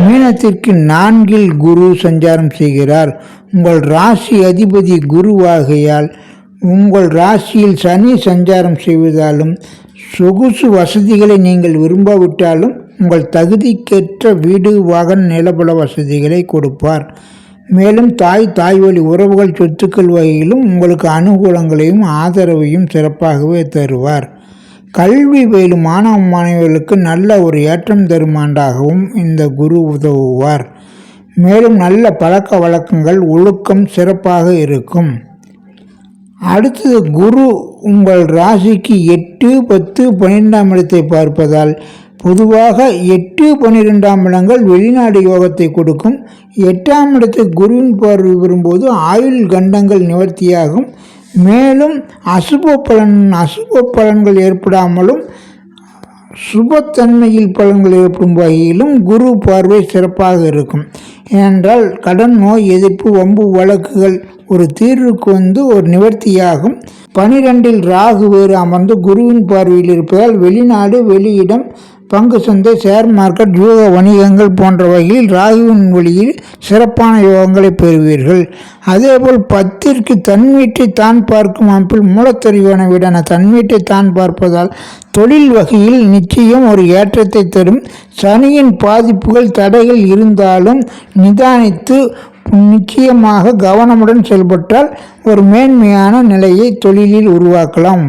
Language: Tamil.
மீனத்திற்கு 4 குரு சஞ்சாரம் செய்கிறார். உங்கள் ராசி அதிபதி குருவாகையால் உங்கள் ராசியில் சனி சஞ்சாரம் செய்வதாலும் சொகுசு வசதிகளை நீங்கள் விரும்பாவிட்டாலும் உங்கள் தகுதிக்கேற்ற வீடு வாகன நிலபல வசதிகளை கொடுப்பார். மேலும் தாய் வழி உறவுகள் சொத்துக்கள் வகையிலும் உங்களுக்கு அனுகூலங்களையும் ஆதரவையும் சிறப்பாகவே தருவார். கல்வி பயிலும் மாணவ மாணவிகளுக்கு நல்ல ஒரு ஏற்றம் தரும் ஆண்டாகவும் இந்த குரு உதவுவார். மேலும் நல்ல பழக்க வழக்கங்கள் ஒழுக்கம் சிறப்பாக இருக்கும். அடுத்தது குரு உங்கள் ராசிக்கு 8, 10, 12ஆம் இடத்தை பார்ப்பதால் பொதுவாக 8, 12ஆம் இடங்கள் வெளிநாடு யோகத்தை கொடுக்கும். 8ஆம் இடத்தை குருவின் பார்வை வரும்போது ஆயுள் கண்டங்கள் நிவர்த்தியாகும். மேலும் அசுப பலன்கள் ஏற்படாமலும் சுபத்தன்மையில் பலன்கள் ஏற்படும் வகையிலும் குரு பார்வை சிறப்பாக இருக்கும். ஏனென்றால் கடன், நோய் எதிர்ப்பு, வம்பு வழக்குகள் ஒரு தீர்வுக்கு ஒரு நிவர்த்தியாகும். 12இல் ராகு வேறு அமர்ந்து குருவின் பார்வையில் இருப்பதால் வெளிநாடு, வெளியிடம், பங்கு சந்தை, ஷேர் மார்க்கெட், யூக வணிகங்கள் போன்ற வகையில் ராகுவின் வழியில் சிறப்பான யோகங்களை பெறுவீர்கள். அதேபோல் 10ற்கு தன் வீட்டை தான் பார்க்கும் அமைப்பில் மூலத்தெரிவான வீடான தன் வீட்டை தான் பார்ப்பதால் தொழில் வகையில் நிச்சயம் ஒரு ஏற்றத்தை தரும். சனியின் பாதிப்புகள், தடைகள் இருந்தாலும் நிதானித்து நிச்சயமாக கவனமுடன் செயல்பட்டால் ஒரு மேன்மையான நிலையை தொழிலில் உருவாக்கலாம்.